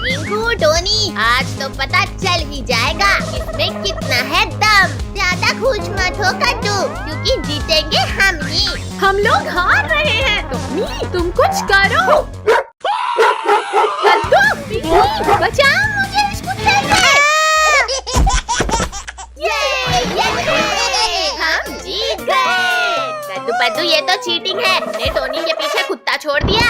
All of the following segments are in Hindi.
रिंकू, टोनी, आज तो पता चल ही जाएगा इसमें कितना है दम। ज्यादा खुश मत हो कद्दू, क्योंकि जीतेंगे हम ही। हम लोग हार रहे हैं। टोनी, तुम कुछ करो। कद्दू, पिंकी, बचाओ मुझे इस कुत्ते से। हम जीत गए। कद्दू पद्दू, ये तो चीटिंग है। ने टोनी के पीछे कुत्ता छोड़ दिया।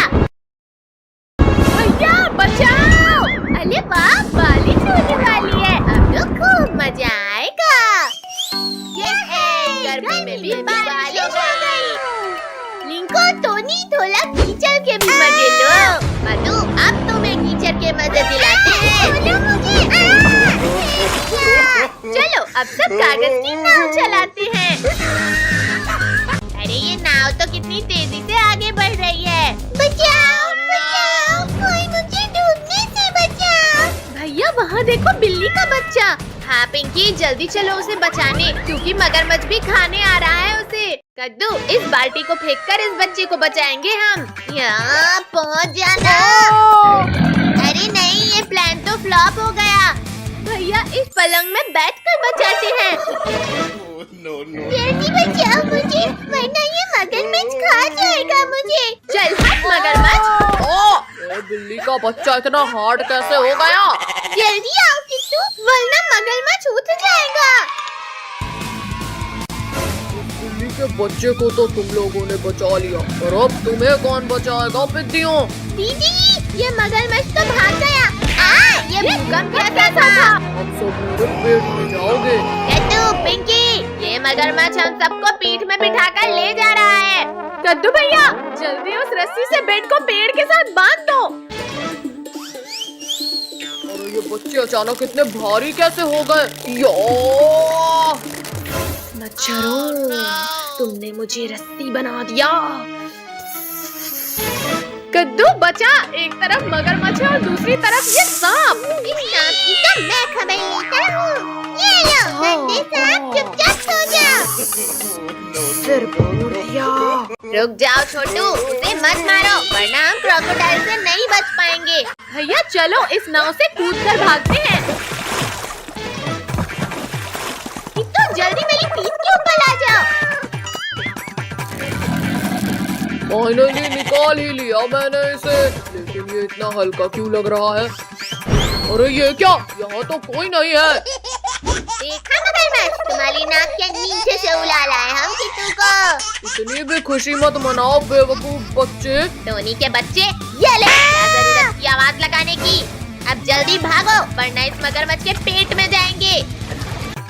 भैया बचाओ। अरे वाह, बालिश होने वाली है। अब तो खूब मजा आएगा। गर्मी में भी बारिश हो गई। लिंको, टोनी, थोड़ा कीचड़ के भी मजे लो। मधु, अब तुम्हें कीचड़ के मजे दिलाते हैं। चलो अब सब कागज की नाव चलाते हैं। अरे ये नाव तो कितनी तेजी से आगे बढ़ रही है। बचाओ, बचाओ, कोई मुझे डूबने से बचाओ। भैया वहाँ देखो, बिल्ली का बच्चा। हाँ पिंकी, जल्दी चलो उसे बचाने, क्योंकि मगरमच्छ भी खाने आ रहा है उसे। कद्दू, इस बाल्टी को फेंककर इस बच्चे को बचाएंगे हम। यहाँ पहुँच जाना। अरे नहीं, ये प्लान तो फ्लॉप हो गया। भैया इस पलंग में बैठकर बचाते हैं। जल्दी बचाओ मुझे, वरना ये मगरमच्छ खा जाएगा मुझे। चल हट मगरमच्छ। ये बिल्ली का बच्चा इतना हार्ड कैसे हो गया? जल्दी आओ किट्टू, वरना मगरमच्छ उठ जाएगा। बिल्ली के बच्चे को तो तुम लोगों ने बचा लिया, और अब तुम्हें कौन बचाएगा पिद्दियों? दीदी, ये मगरमच्छ तो भाग गया। ये भूकंप कैसा था? अब सब मेरे पेट में जाओगे। कद्दू, पिंकी, ये मगरमच्छ हम सबको पीठ में बिठाकर ले जा रहा है। कद्दू भैया, जल्दी उस रस्सी से बेड को पेड़ के साथ बांध दो। अरे ये बच्चे अचानक इतने भारी कैसे हो गए? मच्छरों, तुमने मुझे रस्सी बना दिया। कद्दू बचा, एक तरफ मगरमच्छ है और दूसरी तरफ ये सांप। इस सांप की तो मैं खबर लेता हूँ। ये लो, गंदे सांप, चुपचाप सो जाओ। सिर फोड़ दिया। रुक जाओ छोटू, उसे मत मारो, वरना हम क्रोकोडाइल से नहीं बच पाएंगे। भैया चलो इस नाव से कूदकर भागते हैं। किट्टू, जल्दी मेरी पीठ के ऊपर आ जाओ। फाइनली निकाल ही लिया मैंने इसे, लेकिन ये इतना हल्का क्यों लग रहा है? अरे ये क्या, यहाँ तो कोई नहीं है। देखा मगरमच्छ, तुम्हारी नाक के नीचे से उड़ा लाए हम किट्टू को। इतनी भी खुशी मत मनाओ बेवकूफ बच्चे। टोनी के बच्चे, ये ले, क्या जरूरत की आवाज लगाने की। अब जल्दी भागो, वरना इस मगरमच्छ के पेट में जाएंगे।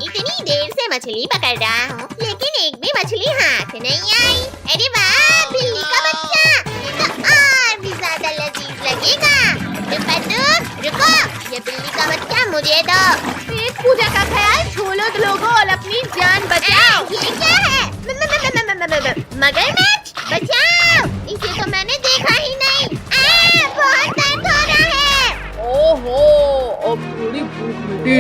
इतनी देर से मछली पकड़ रहा हूँ, लेकिन एक भी मछली हाथ नहीं आई। अरे वाह, बिल्ली का बच्चा, ये तो और भी ज्यादा लजीज लगेगा। रुको, ये बिल्ली का बच्चा मुझे दो। पेट पूजा का ख्याल छोड़ो लोगों और अपनी जान बचाओ। ये क्या है? मगरमच्छ, बचाओ, इसे तो मैंने देखा ही नहीं। बहुत दर्द हो रहा है। ओहो, अब थोड़ी भूख मिटी।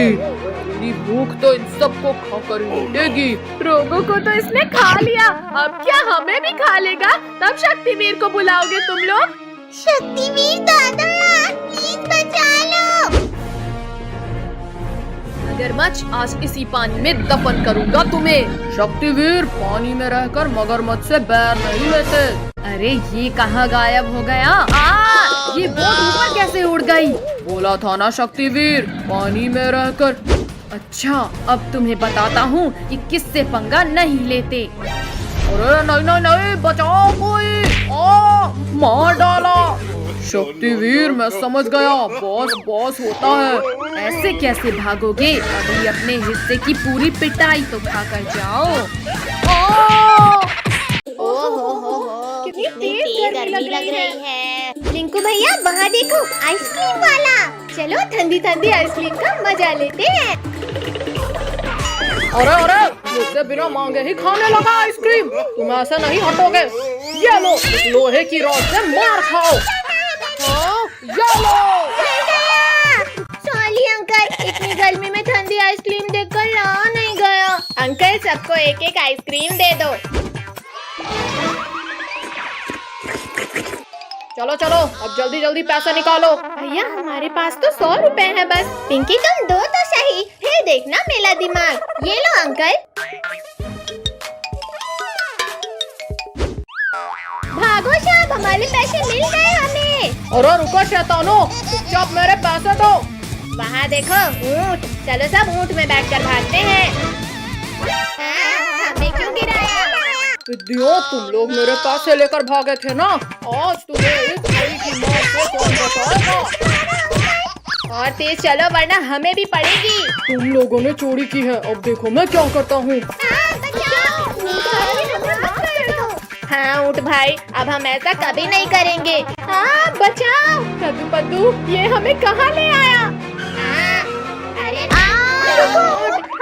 मेरी भूख तो इन सबको खाकर ही मिटेगी। रोगों को तो इसने खा लिया, अब क्या हमें भी खा लेगा? तब शक्तिवीर को बुलाओगे तुम लोग? शक्तिवीर दादा, प्लीज बचा लो। मगरमच्छ, आज इसी पानी में दफन करूंगा तुम्हें। शक्तिवीर, पानी में रहकर मगरमच्छ से बैर नहीं लेते। अरे ये कहाँ गायब हो गया? ये बोट ऊपर कैसे उड़ गई? बोला था ना शक्तिवीर, पानी में रहकर। अच्छा, अब तुम्हें बताता हूँ कि किससे पंगा नहीं लेते। अरे नहीं नहीं नहीं, बचाओ कोई। मार डाला। शक्तिवीर, मैं समझ गया, बॉस बॉस होता है। ऐसे कैसे भागोगे? अभी अपने हिस्से की पूरी पिटाई तो खाकर जाओ। ओहो, कितनी तेज गर्मी लग रही है। रिंकू भैया, वहाँ देखो, आइसक्रीम वाला। चलो ठंडी ठंडी आइसक्रीम का मजा लेते हैं। अरे अरे, मुझसे बिना मांगे ही खाने लगा आइसक्रीम। तुम ऐसे नहीं हटोगे। ये लो, इस लोहे की रॉड से मार खाओ। ये लो। सॉरी अंकल, इतनी गर्मी में ठंडी आइसक्रीम देखकर रहा नहीं गया। अंकल, सबको एक एक आइसक्रीम दे दो। चलो चलो अब जल्दी जल्दी पैसा निकालो। भैया हमारे पास तो 100 रुपए है बस। पिंकी तुम दो तो सही, फिर देखना मेरा दिमाग। ये लो अंकल। भागो साहब, हमारे पैसे मिल गए हमें। अरे रुको शैतानो, चुपचाप मेरे पैसे दो। वहाँ देखो ऊँट, चलो सब ऊँट में बैठकर भागते हैं। हमें क्यों गिराया? विद्यो, तुम लोग मेरे पैसे लेकर भागे थे ना, आज तुम्हें इस भाई की मौत से कौन बचाएगा? और तेज चलो वरना हमें भी पड़ेगी। तुम लोगों ने चोरी की है, अब देखो मैं क्या करता हूँ। हाँ ऊँट भाई, अब हम ऐसा कभी नहीं करेंगे। हाँ बचाओ। कद्दू पद्दू ये हमें कहाँ ले आया? अरे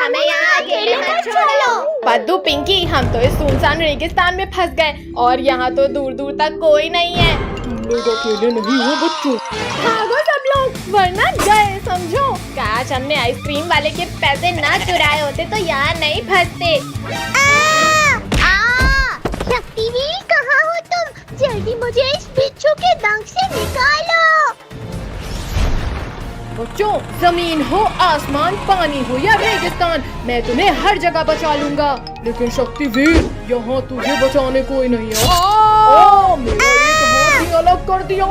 हमें यहाँ अकेले मत छोड़ो। पद्दू पिंकी, हम तो इस सुनसान रेगिस्तान में फंस गए और यहाँ तो दूर दूर तक कोई नहीं है। तुम लोग अकेले नहीं हो बच्चों। भागो सब लोग वरना गए समझो। काश हमने आइसक्रीम वाले के पैसे ना चुराए होते तो यहाँ नहीं फंसते। शक्तिवीर कहाँ हो तुम? जल्दी मुझे इस बिच्छू के डंक से निकालो। बच्चों, जमीन हो आसमान, पानी हो या रेगिस्तान, मैं तुम्हें हर जगह बचा लूंगा। लेकिन शक्तिवीर, यहाँ तुझे बचाने कोई नहीं है। मेरा एक हाथ ही अलग कर दिया।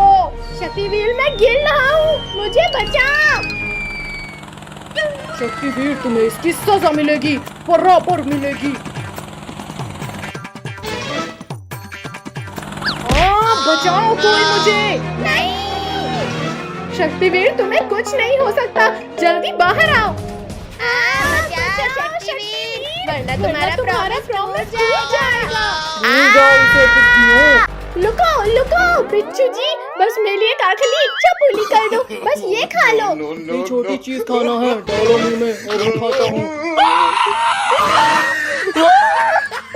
शक्तिवीर मैं गिर रहा हूँ, मुझे बचाओ। शक्तिवीर, तुम्हें इसकी सजा मिलेगी, बराबर मिलेगी। बचाओ कोई मुझे। नहीं शक्तिवीर, तुम्हें कुछ नहीं हो सकता, जल्दी बाहर आओ। बचाओ शक्तिवीर, वरना तुम्हारा प्रॉमिस टूट जाएगा। भूल जाओ उसे बिच्छू। लुको लुको बिच्छू जी, बस मेरे लिए एक आखिरी इच्छा पूरी कर दो, बस ये खा लो। ये छोटी चीज खाना है, डालो मुंह में और मैं खाता हूँ।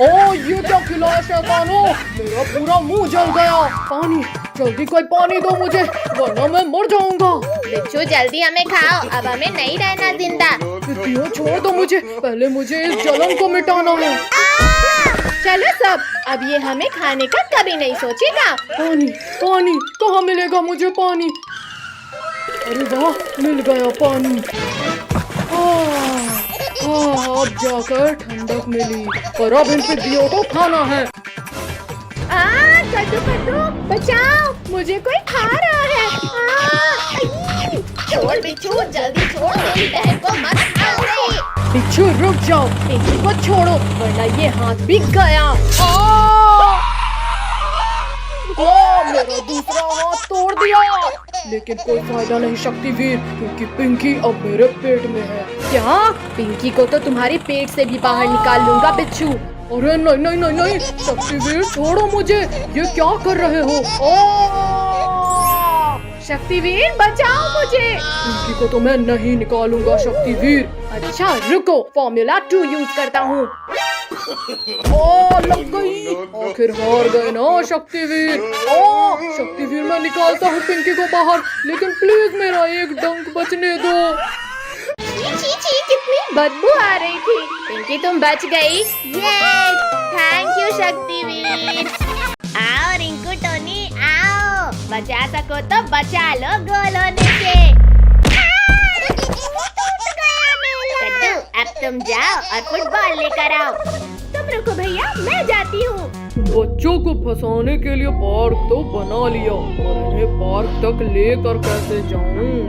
ओ ये क्या खिलाया शैतानो, मेरा पूरा मुंह जल गया। पानी, जल्दी कोई पानी दो मुझे, वरना मैं मर जाऊंगा। बिच्छू जल्दी हमें खाओ, अब हमें नहीं रहना जिंदा। बिट्टियों छोड़ दो मुझे, पहले मुझे इस जलन को मिटाना है। चलो सब, अब ये हमें खाने का कभी नहीं सोचेगा। पानी, पानी कहाँ मिलेगा मुझे पानी? अरे वाह, मिल गया पानी। अब जाकर ठंडक मिली, पर अब इन बिट्टियों को खाना है। कद्दू कद्दू बचाओ, मुझे कोई खा रहा है। छोड़ बिच्छू, जल्दी छोड़, मेरी बहन को मत खाओ। बिच्छू रुक जाओ, पिंकी को छोड़ो वरना ये हाथ भी गया। मेरा दूसरा हाथ तोड़ दिया, लेकिन कोई फायदा नहीं शक्तिवीर, क्योंकि पिंकी अब मेरे पेट में है। क्या? पिंकी को तो तुम्हारे पेट से भी बाहर निकाल लूंगा बिच्छू। अरे नहीं नहीं नहीं नहीं, शक्तिवीर छोड़ो मुझे, ये क्या कर रहे हो? शक्तिवीर बचाओ मुझे। पिंकी को तो मैं नहीं निकालूंगा शक्तिवीर। अच्छा रुको, फॉर्मूला 2 यूज करता हूँ। लग गई, आखिर हार गए ना शक्तिवीर। शक्तिवीर मैं निकालता हूँ पिंकी को बाहर, लेकिन प्लीज मेरा एक डंक बचने दो। छी कितनी बदबू आ रही थी। पिंकी तुम बच गई। ये थैंक यू शक्तिवीर। आओ रिंकू टोनी आओ, बचा सको तो बचा लो गोल होने से। कद्दू अब तुम जाओ और फुटबॉल लेकर आओ। तुम रुको भैया, मैं जाती हूँ। बच्चों को फंसाने के लिए पार्क तो बना लिया, और इन्हें पार्क तक लेकर कैसे जाऊं?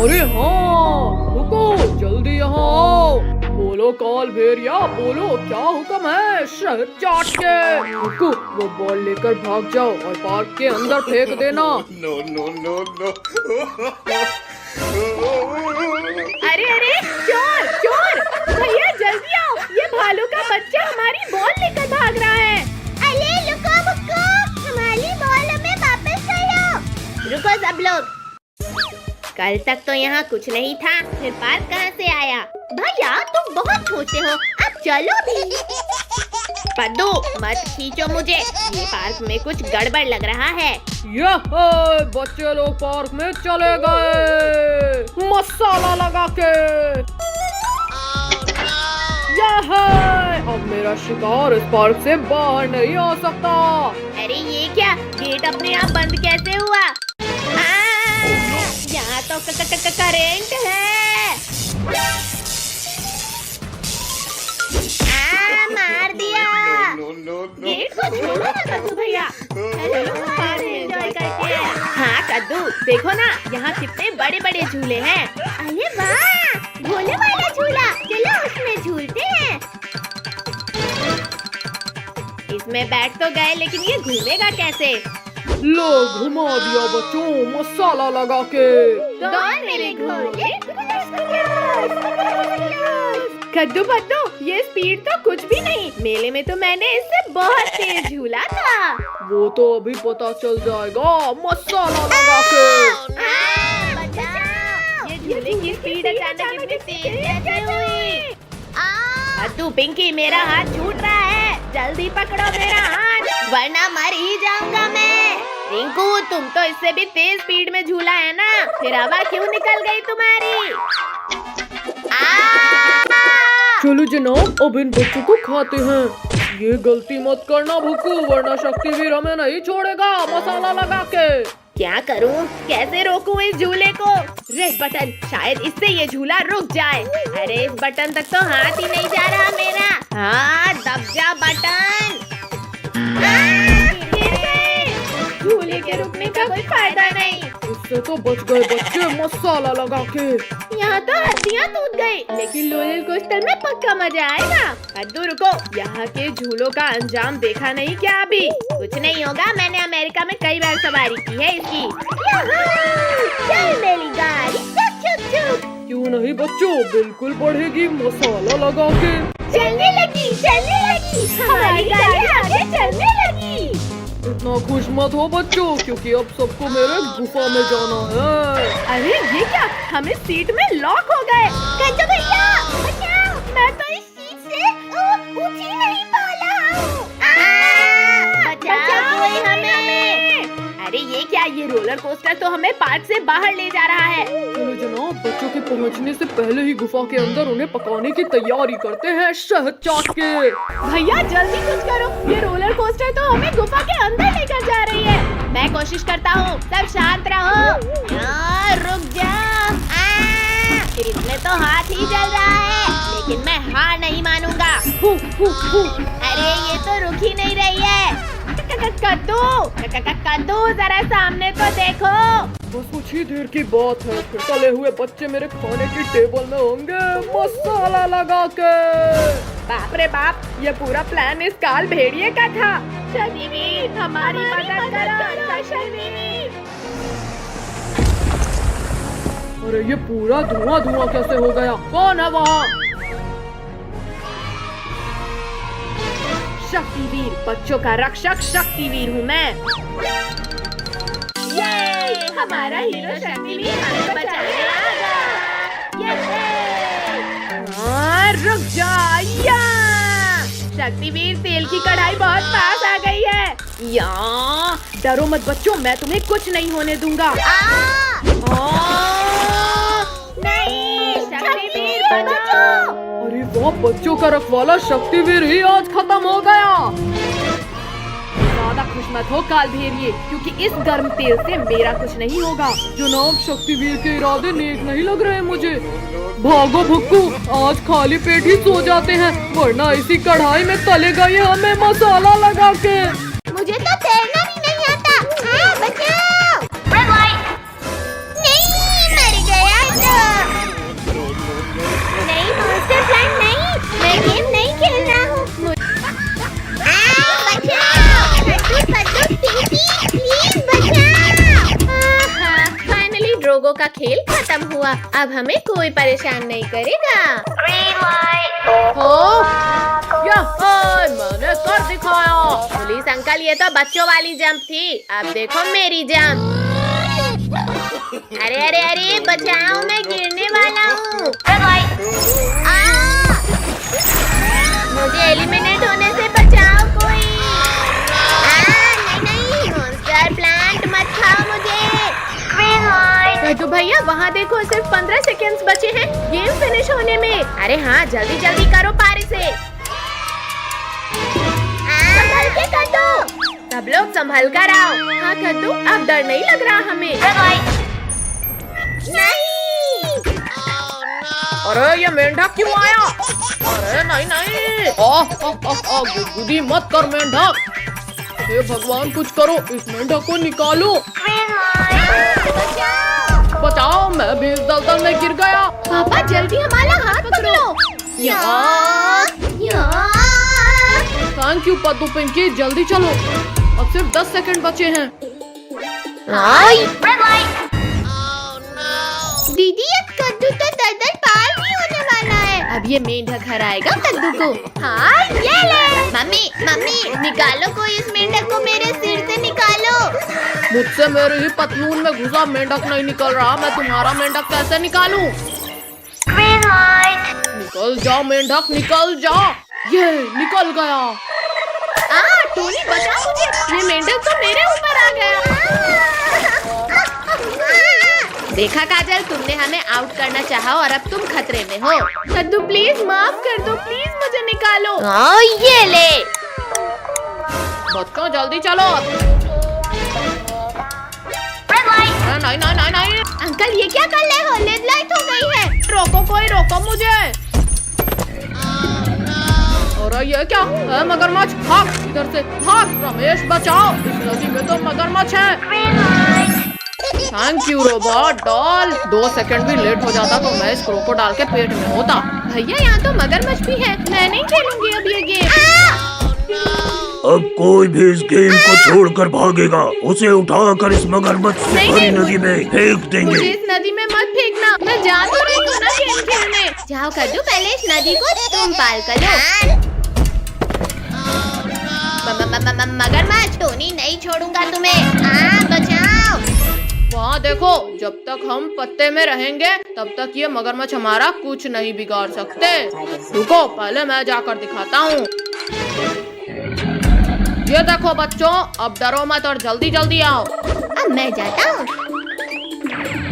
अरे हाँ, रुको जल्दी यहाँ आओ। बोलो काल भेड़िया, बोलो क्या हुक्म है? शहर चाट के। रुको, वो बॉल लेकर भाग जाओ और पार्क के अंदर फेंक देना। No. अरे अरे चोर चोर, भैया जल्दी आओ, ये भालू का बच्चा हमारी बॉल लेकर भाग रहा है। अरे रुको मुक्को, हमारी बॉल हमें वापस करो। रुको सब लोग, कल तक तो यहाँ कुछ नहीं था, फिर पार्क कहाँ से आया? भैया तुम बहुत छोटे हो, अब चलो भी। पद्दू मत खींचो मुझे, ये पार्क में कुछ गड़बड़ लग रहा है। बच्चे लोग पार्क में चले गए मसाला लगा के। अब मेरा शिकार इस पार्क से बाहर नहीं आ सकता। अरे ये क्या, गेट अपने आप बंद कैसे हुआ? यहाँ तो करेंट है। मार दिया। गेट को छोड़ो ना कद्दू भैया। चलो बाहर एंजॉय करते हैं। हाँ कद्दू, देखो ना यहाँ कितने बड़े बड़े झूले हैं। अरे वाह, भोले वाला झूला, चलो उसमें झूलते हैं। इसमें बैठ तो गए लेकिन ये घूमेगा कैसे? लो घुमा दिया बच्चों मसाला लगा के। दौड़ मेरे घोड़े। कद्दू पद्दू, ये स्पीड तो कुछ भी नहीं। मेले में तो मैंने इससे बहुत तेज झूला था। वो तो अभी पता चल जाएगा मसाला लगा के। ये झूले की स्पीड अचानक इतनी तेज कैसे हुई? कद्दू पिंकी, मेरा हाथ छूट रहा है, जल्दी पकड़ो मेरा हाथ वरना मर ही जाऊंगा मैं। रिंकू, तुम तो इससे भी तेज स्पीड में झूला है ना, फिर हवा क्यों निकल गई तुम्हारी? चलो जनाब, अब इन बच्चों को खाते हैं। ये गलती मत करना भुक्कू, वरना शक्तिवीर हमें नहीं छोड़ेगा मसाला लगा के। क्या करूं? कैसे रोकूं इस झूले को? रेड बटन, शायद इससे ये झूला रुक जाए। अरे इस बटन तक तो हाथ ही नहीं जा रहा मेरा। हाँ, दब जा बटन। गिर गए। झूले के रुकने का कोई फायदा नहीं। इससे तो बच गए बच्चे मसाला लगा के। यहाँ तो हड्डियाँ टूट गई, लेकिन रोलर कोस्टर में पक्का मजा आएगा। कद्दू रुको, यहाँ के झूलों का अंजाम देखा नहीं क्या अभी? कुछ नहीं होगा, मैंने अमेरिका में कई बार सवारी की है इसकी। चल मेरी गाड़ी, चुक चुक चुक। क्यों नहीं बच्चों, बिल्कुल बढ़ेगी मसाला लगा के। चलने लगी, हमारी गाड़ी आगे चलने लगी। इतना खुश मत हो बच्चों, क्योंकि अब सबको मेरे गुफा में जाना है। अरे ये क्या, हम इस सीट में लॉक हो गए। कद्दू भैया बचाओ, मैं तो इस सीट से ऊंची नहीं पा रहा हूँ। बचाओ कोई हमें। अरे ये क्या, ये रोलर कोस्टर तो हमें पार्क से बाहर ले जा रहा है। चलो जनाब, बच्चों के पहुंचने से पहले ही गुफा के अंदर उन्हें पकाने की तैयारी करते हैं शहद चाट के। भैया जल्दी कुछ करो, ये रोलर कोस्टर तो हमें गुफा के अंदर लेकर जा रही है। मैं कोशिश करता हूँ, सब शांत रहो। रुक जा। फिर इसमें तो हाथ ही जल रहा है, लेकिन मैं हार नहीं मानूंगा। अरे ये तो रुक ही नहीं रही है। कद्दू जरा सामने तो देखो। बस कुछ ही देर की बात है, फिर तले हुए बच्चे मेरे खाने की टेबल में होंगे मसाला लगा के। बाप रे बाप, ये पूरा प्लान इस काल भेड़िए का था। शनिवीर, हमारी मदद करो शनिवीर। अरे ये पूरा धुआं धुआं कैसे हो गया? कौन है वहाँ? शक्तिवीर, बच्चों का रक्षक शक्तिवीर हूँ मैं। ये हमारा हीरो शक्तिवीर हमें बचाने आ गया। रुक जा। शक्तिवीर, तेल की कढ़ाई बहुत पास आ गई है। डरो मत बच्चों, मैं तुम्हें कुछ नहीं होने दूंगा। नहीं, शक्तिवीर बचाओ। अरे वाह, बच्चों का रखवाला शक्तिवीर ही आज खत्म हो गया। ज्यादा खुश मत हो काल भेड़िए, क्योंकि इस गर्म तेल से मेरा कुछ नहीं होगा। जनाब, शक्तिवीर के इरादे नेक नहीं लग रहे मुझे। भागो भुक्कू, आज खाली पेट ही सो जाते हैं, वरना इसी कढ़ाई में तलेगा ये हमें मसाला लगा के। मुझे तो तैरना भी नहीं आता। बचाओ। Red light. नहीं, मर गया तो। नहीं मॉन्स्टर प्लांट नहीं, मैं गेम नहीं खेल रहा हूँ। फाइनली ड्रोगो का खेल खत्म हुआ, अब हमें कोई परेशान नहीं करेगा। मैंने कर दिखाया। पुलिस अंकल, ये तो बच्चों वाली जंप थी, अब देखो मेरी जंप। अरे अरे अरे बचाओ, मैं गिरने वाला हूँ। मुझे एलिमिनेट होने से बचाओ कोई। नहीं, मॉन्स्टर प्लांट मत खाओ मुझे। तो भैया वहाँ देखो, सिर्फ 15 सेकेंड्स बचे हैं गेम फिनिश होने में। अरे हाँ, जल्दी जल्दी करो पारी से। सब लोग संभल कर आओ। हाँ कद्दू, अब डर नहीं लग रहा हमें। नहीं। अरे ये मेंढक क्यों आया? अरे नहीं नहीं, गुदगुदी मत कर मेंढक। हे भगवान कुछ करो, इस मेंढक को निकालो। बचाओ, मैं भी इस दलदल में गिर गया। पापा जल्दी हमारा हाथ पकड़ो। थैंक यू पद्दू पिंकी, जल्दी चलो, अब सिर्फ 10 सेकंड बचे हैं। दीदी अब कद्दू तो दलदल पार नहीं होने वाला है। अब ये मेंढक हराएगा कद्दू को। हाँ ये ले। मम्मी मम्मी निकालो, कोई इस मेंढक को मेरे सिर से निकालो। मुझसे मेरे ही पतलून में घुसा मेंढक नहीं निकल रहा, मैं तुम्हारा मेंढक कैसे निकालूं? निकल जा मेंढक, निकल जा। ये निकल गया। टोनी बचा मुझे, ये मेंढक तो मेरे ऊपर आ गया। देखा काजल, तुमने हमें आउट करना चाहा और अब तुम खतरे में हो। कद्दू प्लीज माफ कर दो, प्लीज मुझे निकालो। ये ले। बच्चों जल्दी चलो। नहीं नहीं नहीं नहीं, अंकल ये क्या कर रहे हो? रेड लाइट हो गई है। रोको, कोई रोको मुझे। अरे ये क्या है? मगरमच्छ, भाग इधर से, भाग। रमेश बचाओ, इस नदी में तो मगरमच्छ है। Thank you robot doll. 2 second भी लेट हो जाता तो मैं इस क्रोकोडाइल के पेट में होता। भैया यहाँ तो मगरमच्छ भी है, मैं नहीं खेलूंगी अब ये गेम। अब कोई भी इस गेम को छोड़कर भागेगा, उसे उठाकर इस मगरमच्छ से भरी नदी में फेंक देंगे। मुझे इस नदी में मत फेंकना, मैं जा तो रही हूँ ना गेम खेलने। जाओ कद्दू, पहले इस नदी को तुम पार कर लो। मगरमच्छ, टोनी नहीं छोड़ूंगा तुम्हें। बचाओ। वहाँ देखो, जब तक हम पत्ते में रहेंगे तब तक ये मगरमच्छ हमारा कुछ नहीं बिगाड़ सकते। रुको, पहले मैं जाकर दिखाता हूँ। ये देखो बच्चों, अब डरो मत और जल्दी जल्दी आओ। अब मैं जाता हूँ।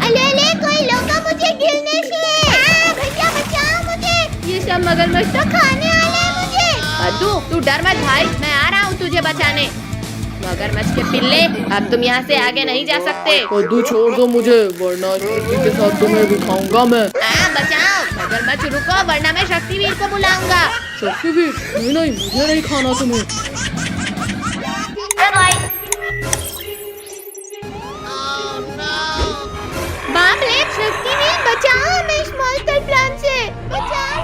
अले कोई लोग मुझे गिरने से। भैया बचाओ मुझे, ये सब मगरमच्छ तो खाने वाले हैं मुझे। कद्दू तू डर मत भाई, मैं आ रहा हूँ तुझे बचाने। मगरमच्छ के पिल्ले, अब तुम यहाँ से आगे नहीं जा सकते। कद्दू छोड़ दो मुझे, वरना किसी के साथ तुम्हें भी खाऊंगा मैं। बचाओ। मगरमच्छ रुको, वरना मैं शक्तिवीर को बुलाऊंगा। शक्तिवीर? नहीं नहीं, मुझे नहीं खाना तुम्हें। बाप रे, शक्तिवीर बचाओ हमें इस मॉन्स्टर प्लांट से। बचाओ।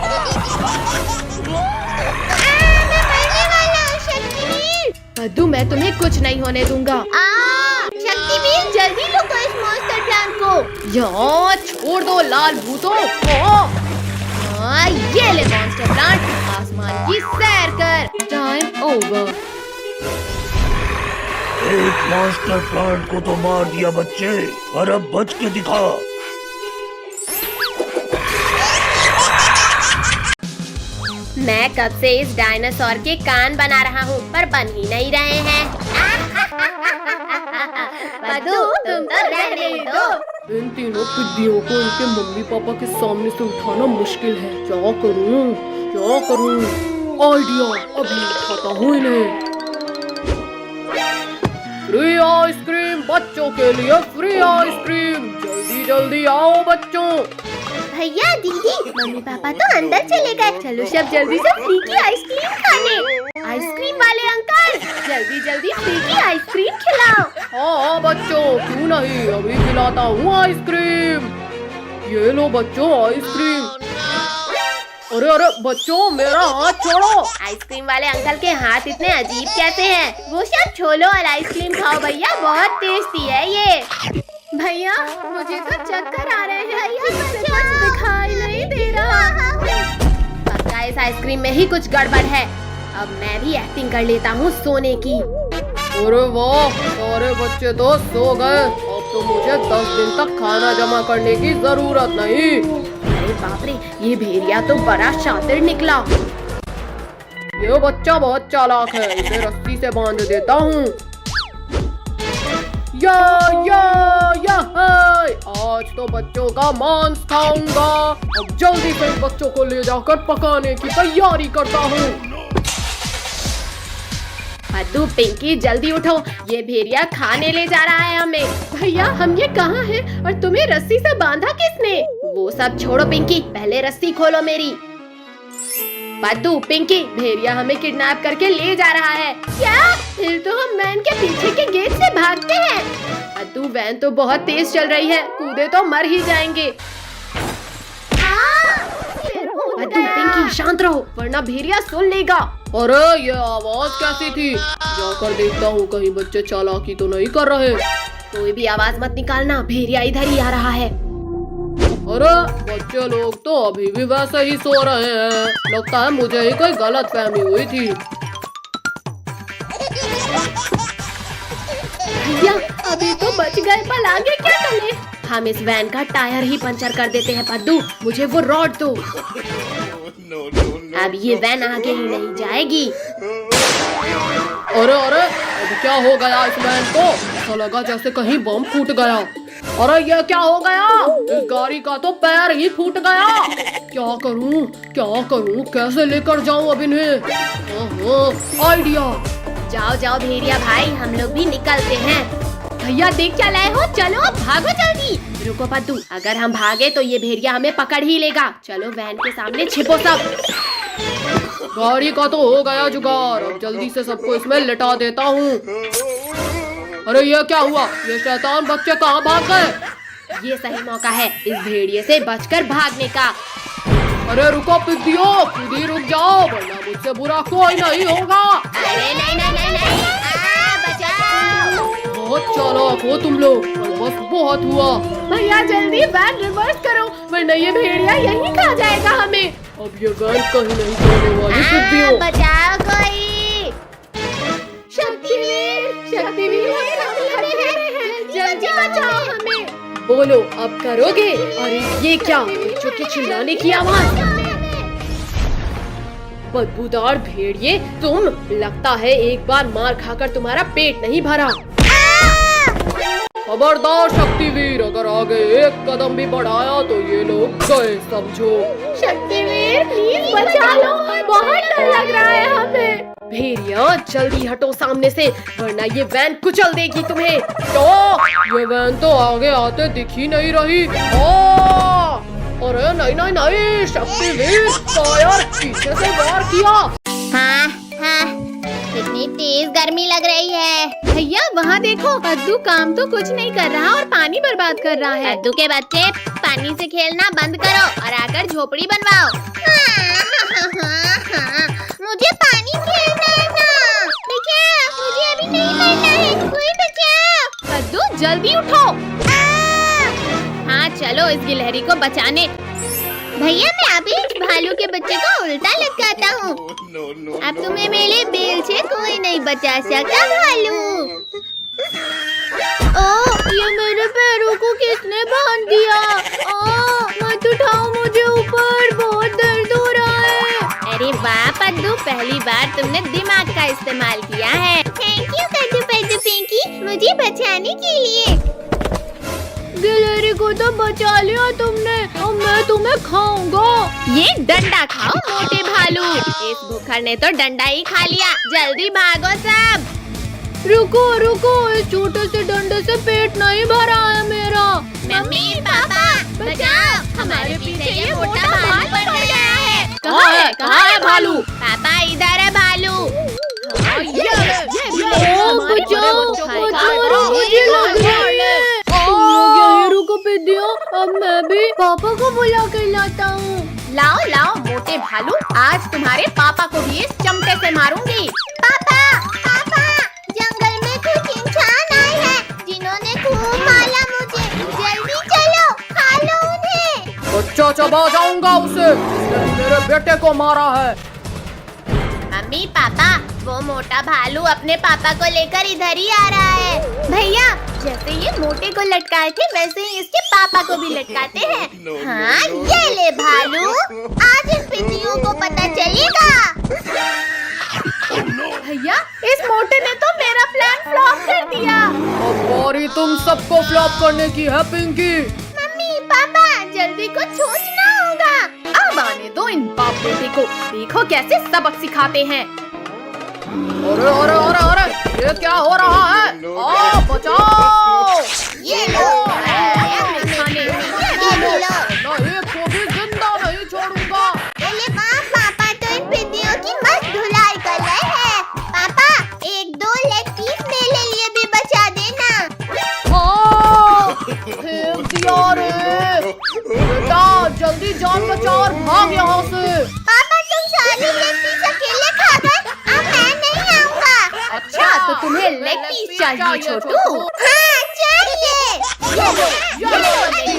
मैं मरने वाला हूँ शक्तिवीर। कद्दू मैं तुम्हें कुछ नहीं होने दूंगा। शक्तिवीर जल्दी रुको इस मॉन्स्टर प्लांट को। यहाँ छोड़ दो लाल भूतों। ये ले मॉन्स्टर प्लांट, आसमान की सैर कर। Time over. एक मॉन्स्टर प्लांट को तो मार दिया बच्चे, और अब बच के दिखा। मैं कब से इस डायनासोर के कान बना रहा हूँ, पर बन ही नहीं रहे हैं। कद्दू, तुम तो रहने दो। इन तीनों पिद्दियों को इनके मम्मी पापा के सामने से उठाना मुश्किल है। क्या करूँ क्या करूँ? आइडिया, अभी उठाता हूँ इन्हें। फ्री आइसक्रीम बच्चों के लिए, फ्री आइसक्रीम। जल्दी जल्दी आओ बच्चों। भैया दीदी, मम्मी पापा तो अंदर चले गए। चलो सब जल्दी से फ्री की आइसक्रीम खाने। आइसक्रीम वाले अंकल, जल्दी जल्दी फ्री की आइसक्रीम खिलाओ। हाँ बच्चों, क्यों नहीं, अभी खिलाता हूँ आइसक्रीम। ये लो बच्चों आइसक्रीम। अरे अरे बच्चों, मेरा हाथ छोड़ो। आइसक्रीम वाले अंकल के हाथ इतने अजीब कैसे हैं? वो सब छोड़ो और आइसक्रीम खाओ भैया, बहुत टेस्टी है ये। भैया मुझे तो चक्कर आ रहे हैं, कुछ दिखाई नहीं दे रहा। पक्का इस आइसक्रीम में ही कुछ गड़बड़ है। अब मैं भी एक्टिंग कर लेता हूँ सोने की। अरे वाह, सारे बच्चे तो सो गए। अब तो मुझे 10 दिन तक खाना जमा करने की जरूरत नहीं। अरे बाप रे, ये भेड़िया तो बड़ा शातिर निकला। ये बच्चा बहुत चालाक है, इसे रस्सी से बांध देता हूँ। या आज तो बच्चों का मांस खाऊंगा। अब जल्दी से बच्चों को ले जाकर पकाने की तैयारी करता हूँ। पद्दू, पिंकी जल्दी उठो, ये भेड़िया खाने ले जा रहा है हमें। भैया हम ये कहाँ हैं और तुम्हें रस्सी से बांधा किसने? वो सब छोड़ो पिंकी, पहले रस्सी खोलो मेरी। पद्दू, पिंकी, भेड़िया हमें किडनैप करके ले जा रहा है। क्या? फिर तो हम वैन के पीछे के गेट से भागते हैं। पद्दू, वैन तो बहुत तेज चल रही है, कूदे तो मर ही जाएंगे। पद्दू, पिंकी शांत रहो वरना भेड़िया सुन लेगा। अरे ये आवाज कैसी थी? जाकर देखता हूँ कहीं बच्चे चालाकी तो नहीं कर रहे। कोई भी आवाज मत निकालना, भेड़िया इधर ही आ रहा है। अरे बच्चे लोग तो अभी भी वैसे ही सो रहे हैं, लगता है मुझे ही कोई गलतफहमी हुई थी। भैया अभी तो बच गए, पर आगे क्या करें? हम इस वैन का टायर ही पंचर कर देते हैं। पद्दू, मुझे वो रॉड दो। अब ये वैन आगे ही नहीं जाएगी। अरे अरे अब क्या हो गया इस वैन को? ऐसा लगा जैसे कहीं बम फूट गया। अरे ये क्या हो गया? इस गाड़ी का तो पैर ही फूट गया। क्या करूं कैसे लेकर जाऊं अब इन्हें? आइडिया। जाओ जाओ भेड़िया भाई, हम लोग भी निकलते हैं। भैया देख क्या लाए हो, चलो भागो जल्दी। रुको पद्दू, अगर हम भागे तो ये भेड़िया हमें पकड़ ही लेगा। चलो वैन के सामने छिपो सब। गाड़ी का तो हो गया जुगाड़, अब जल्दी से सबको इसमें लिटा देता हूँ। अरे ये क्या हुआ? ये शैतान बच्चे कहाँ भाग गए? ये सही मौका है इस भेड़िए से बचकर भागने का। अरे रुको पिद्दियो, खुद ही रुक जाओ वरना मुझसे बुरा कोई नहीं होगा। अरे नहीं, बचाओ। बहुत चालाक हो तुम लोग, पर बस बहुत हुआ। भैया जल्दी वैन रिवर्स करो वरना ये भेड़िया यहीं खा जाएगा हमें। अब ये वैन कहीं नहीं जाने वाली पिद्दियो। बचाओ कोई। शक्तिवीर जल्दी बचाओ हमें। बोलो अब करोगे? अरे ये क्या, बच्चों के चिल्लाने की आवाज। बदबूदार भेड़िए तुम, लगता है एक बार मार खाकर तुम्हारा पेट नहीं भरा। खबरदार शक्तिवीर, अगर आगे एक कदम भी बढ़ाया तो ये लोग गए समझो। शक्तिवीर प्लीज बचा लो, बहुत डर लग रहा है हमें। भेड़िया जल्दी हटो सामने से वरना ये वैन कुचल देगी तुम्हें। तो ये वैन तो आगे आते दिख ही नहीं रही। अरे नहीं शक्तिवीर, टायर पीछे से वार किया। हाँ, कितनी तेज गर्मी लग रही है। भैया वहाँ देखो, पद्दू काम तो कुछ नहीं कर रहा और पानी बर्बाद कर रहा है। कद्दू के बच्चे पानी से खेलना बंद करो और आकर झोपड़ी बनवाओ। मुझे पानी खेलना है ना। देखिए, मुझे अभी नहीं मरना है, कोई बचाओ। कद्दू जल्दी उठो। हाँ चलो इस गिलहरी को बचाने। भैया मैं अभी इस भालू के बच्चे को उल्टा लटकाता हूँ। अब तुम्हें मेरे बेल से कोई नहीं बचा सका भालू। ओ, ये मेरे पैरों को किसने बांध दिया? मत उठाओ मुझे ऊपर, बहुत दर्द हो रहा है। अरे वाह पद्दू, पहली बार तुमने दिमाग का इस्तेमाल किया है। थैंक यू कद्दू पद्दू पिंकी, मुझे बचाने के लिए। गिलहरी को तो बचा लिया तुमने, अब मैं तुम्हें खाऊंगा। ये डंडा खाओ मोटे भालू। इस भूखर ने तो डंडा ही खा लिया, जल्दी भागो सब। रुको, इस छोटे से डंडे से पेट नहीं भरा है मेरा। मम्मी पापा बचाओ, हमारे पीछे ये मोटा भालू पड़ गया है। कहाँ है भालू? पापा इधर है भालू। अब मैं भी पापा को बुला कर लाता हूँ। लाओ मोटे भालू, आज तुम्हारे पापा को भी इस चमटे से मारूंगी। पापा जंगल में कुछ इंसान आए हैं जिन्होंने खूब मारा मुझे, जल्दी चलो खा लो उन्हें। बच्चा चबा जाऊंगा उसे, इसने मेरे बेटे को मारा है। मम्मी पापा, वो मोटा भालू अपने पापा को लेकर इधर ही आ रहा है। भैया जैसे ये मोटे को लटकाए थे वैसे ही इसके पापा को भी लटकाते हैं। हाँ ये ले भालू, आज इन पिंडियों को पता चलेगा। भैया इस मोटे ने तो मेरा प्लान फ्लॉप कर दिया। अब बारी तुम सबको फ्लॉप करने की है पिंकी। मम्मी पापा जल्दी कुछ सोचना होगा। अब आने दो इन बाप बेटे को, देखो कैसे सबक सिखाते हैं। अरे अरे अरे अरे ये क्या हो रहा है? बचाओ! ये लो खाने ये लो ना एक को भी जिंदा नहीं छोड़ूंगा। अरे वाह पापा तो इन पिद्दियों की मस्त धुलाई कर रहे हैं। पापा एक दो लेग पीस मेरे लिए भी बचा देना। हाँ, फेंक दिया रे। बेटा जल्दी जान बचा और भाग यहाँ से। पापा तुम सारी लेग पीस अकेले खा गए, अब मैं नहीं आऊंगा। अच्छा तो तुम्हें लेग पीस चाहिए छोटू? हाँ चाहिए। ये लो नहीं।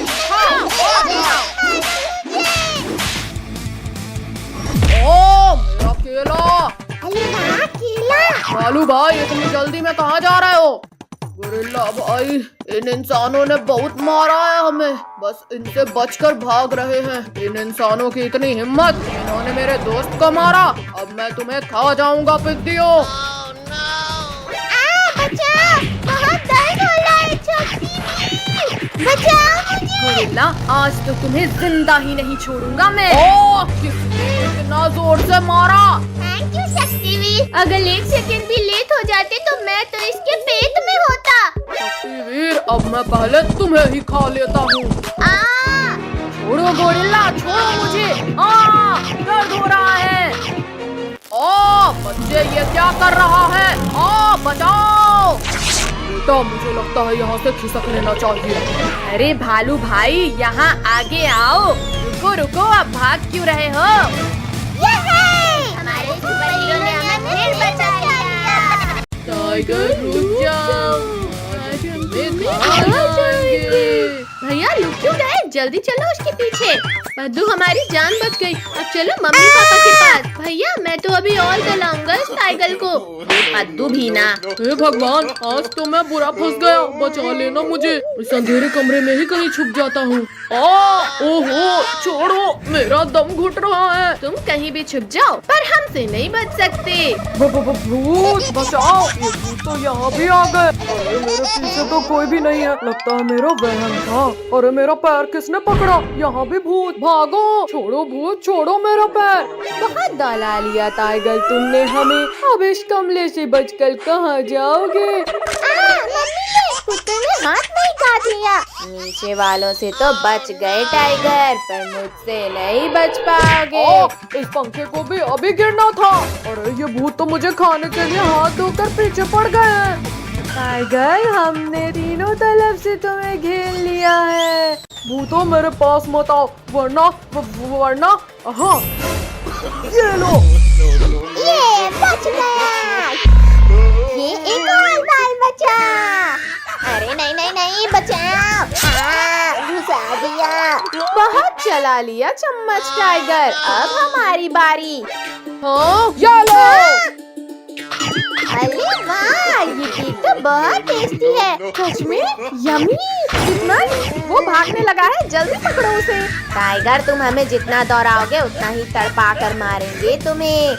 ओ मेरा केला। अरे वाह केला। बालू भाई इतनी जल्दी में कहाँ जा रहे हो? गोरिल्ला भाई इन इंसानों ने बहुत मारा है हमें, बस इनसे बचकर भाग रहे हैं। इन इंसानों की इतनी हिम्मत, इन्होंने मेरे दोस्त को मारा। अब मैं तुम्हें खा जाऊंगा पिद्दियों। बचाओ, बहुत दर्द हो रहा है छोटी। बचाओ मुझे। गोरिल्ला आज तो तुम्हें जिंदा ही नहीं छोड़ूंगा मैं। ओ किसने इतना जोर से मारा? Thank you Shaktiveer. अगर 1 सेकंड भी लेट हो जाते तो मैं तो इसके पेट में होता। वीर अब मैं पहले तुम्हें ही खा लेता हूँ। छोड़ो गोरिल्ला, छोड़ो मुझे। दर्द हो रहा है। बच्चे ये क्या कर रहा है? बचाओ! बेटा मुझे लगता है यहाँ से खिसक लेना चाहिए। अरे भालू भाई यहाँ आगे आओ। रुको रुको, अब भाग क्यों रहे हो? हमारे सुपर हीरो ने हमें फिर बचा लिया। टाइगर रुक जाओ, आज हमें खा जाएंगे। भैया लुक क्यों गए? जल्दी चलो उसके पीछे। पद्दू हमारी जान बच गई। अब चलो मम्मी पापा के पास। भैया मैं तो अभी और जलाऊंगा इस टाइगर को। पद्दू भी ना। हे भगवान, आज तो मैं बुरा फंस गया। बचा लेना मुझे, इस अंधेरे कमरे में ही कहीं छुप जाता हूँ। ओहो छोड़ो, मेरा दम घुट रहा है। तुम कहीं भी छुप जाओ पर हमसे नहीं बच सकते। भूत बचाओ, ये भूत तो यहाँ भी आ गए। अरे मेरे पीछे तो कोई भी नहीं है, लगता है मेरा वहम था। अरे मेरा पैर किसने पकड़ा? यहाँ भी भूत, भागो! छोड़ो भूत, छोड़ो मेरा पैर। बहुत दौला लिया टाइगर तुमने हमें। अब इस कमरे से बचकर कहाँ जाओगे? कुत्ते ने हाथ नहीं काट लिया। नीचे वालों से तो बच गए टाइगर, पर मुझसे नहीं बच पाओगे। इस पंखे को भी अभी गिरना था। अरे ये भूत तो मुझे खाने के लिए हाथ धोकर पीछे पड़ गए हैं। टाइगर हमने तीनों तरफ से तुम्हें घेर लिया है। भूतों मेरे पास मत आओ, वरना हाँ ये लो। ये बच गया। ये एक और बाल बचा। अरे नहीं नहीं नहीं बचाओ। घुसा दिया। बहुत चला लिया चम्मच टाइगर, अब हमारी बारी। हाँ ये लो। अरे वाह, ये केक तो बहुत टेस्टी है। सच में यम्मी। कितना? वो भागने लगा है, जल्दी पकड़ो उसे। टाइगर तुम हमें जितना दौड़ाओगे उतना ही तड़पा कर मारेंगे तुम्हें।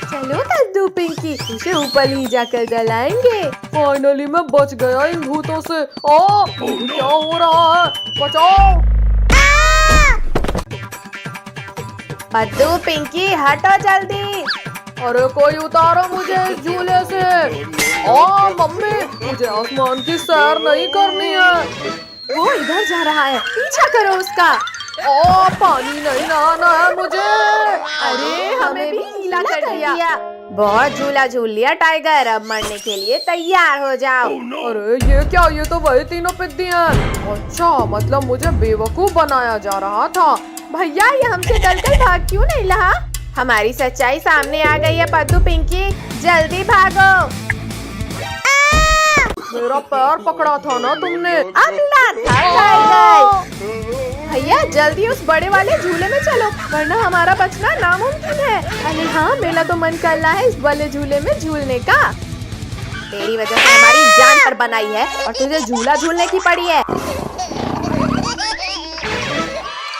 चलो कद्दू पिंकी, उसे ऊपर ही जाकर जलाएंगे। फाइनली मैं बच गया इन भूतों से। क्या हो रहा है? बचाओ! कद्दू पिंकी हटो जल्दी। अरे कोई उतारो मुझे इस झूले से। मम्मी, मुझे आसमान की सैर नहीं करनी है। वो इधर जा रहा है, पीछा करो उसका। पानी नहीं नहाना है मुझे। अरे हमें भी गीला कर दिया। बहुत झूला झूल लिया टाइगर, अब मरने के लिए तैयार हो जाओ। अरे ये क्या? ये तो वही तीनों पिद्दी हैं। अच्छा मतलब मुझे बेवकूफ बनाया जा रहा था। भैया ये हमसे डरकर भाग क्यों नहीं रहा? हमारी सच्चाई सामने आ गई है पद्दू पिंकी, जल्दी भागो। मेरा पैर पकड़ा था ना तुमने। अब लात टाइगर। भैया जल्दी उस बड़े वाले झूले में चलो, वरना हमारा बचना नामुमकिन है। अरे हाँ, मेरा तो मन कर रहा है इस बड़े झूले में झूलने का। तेरी वजह से हमारी जान पर बनाई है और तुझे झूला झूलने की पड़ी है।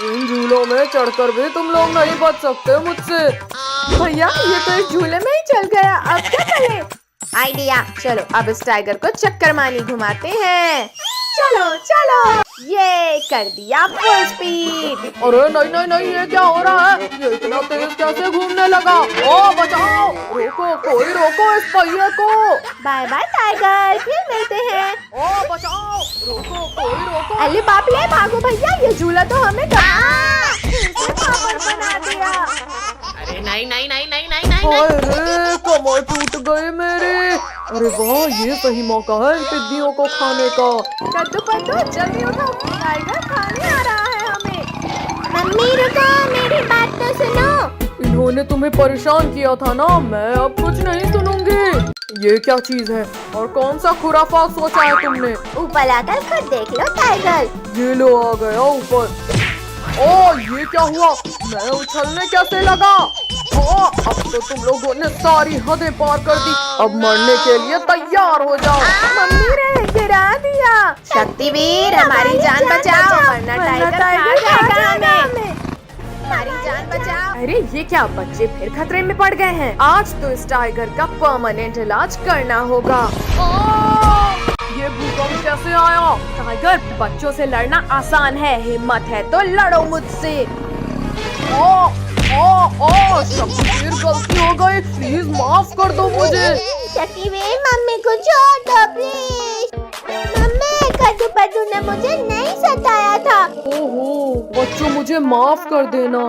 इन झूलों में चढ़कर भी तुम लोग नहीं बच सकते मुझसे। भैया ये तो इस झूले में ही चल गया, अब क्या करें? आइडिया, चलो अब इस टाइगर को चक्कर मानी घुमाते हैं। चलो चलो, ये कर दिया फुल स्पीड। अरे नहीं नहीं नहीं, ये क्या हो रहा है? ये इतना तेज कैसे घूमने लगा? ओ बचाओ, रोको, कोई रोको इस पहिए को। बाय बाय टाइगर, फिर मिलते हैं। ओ बचाओ, रोको, कोई रोको। अरे बाप रे, भागो भैया, ये झूला तो हमें पापड़ बना दिया। अरे नहीं नहीं नहीं नहीं नहीं नहीं नहीं। अरे कमर टूट गए मेरे। अरे वाह, ये सही मौका है इन टिड्डियों को खाने का। कद्दू पद्दू जल्दी उठो, टाइगर खाने आ रहा है हमें। मम्मी रुको, मेरी बात तो सुनो। इन्होंने तुम्हें परेशान किया था ना, मैं अब कुछ नहीं सुनूंगी। ये क्या चीज है और कौन सा खुराफात सोचा है तुमने? ऊपर आकर खुद देख लो टाइगर। ये लो आ गया ऊपर। ओ ये क्या हुआ? मैं उछलने कैसे लगा? ओ अब तो तुम लोगों ने सारी हदें पार कर दी। अब मरने के लिए तैयार हो जाओ। मम्मी ने गिरा दिया। शक्तिवीर, हमारी जान बचाओ वरना टाइगर खा जाएगा हमें। हमारी जान बचाओ। अरे ये क्या, बच्चे फिर खतरे में पड़ गए हैं। आज तो इस टाइगर का परमानेंट इलाज करना होगा। ये भूकंप कैसे आया? टाइगर, बच्चों से लड़ना आसान है, हिम्मत है तो लड़ो मुझसे। ओ शक्तिवीर, गलती हो गई, प्लीज माफ कर दो मुझे। शक्तिवीर, मम्मी को छोड़ दो प्लीज। मम्मी, कद्दू पद्दू ने मुझे नहीं सताया था। ओहो बच्चों, मुझे माफ कर देना।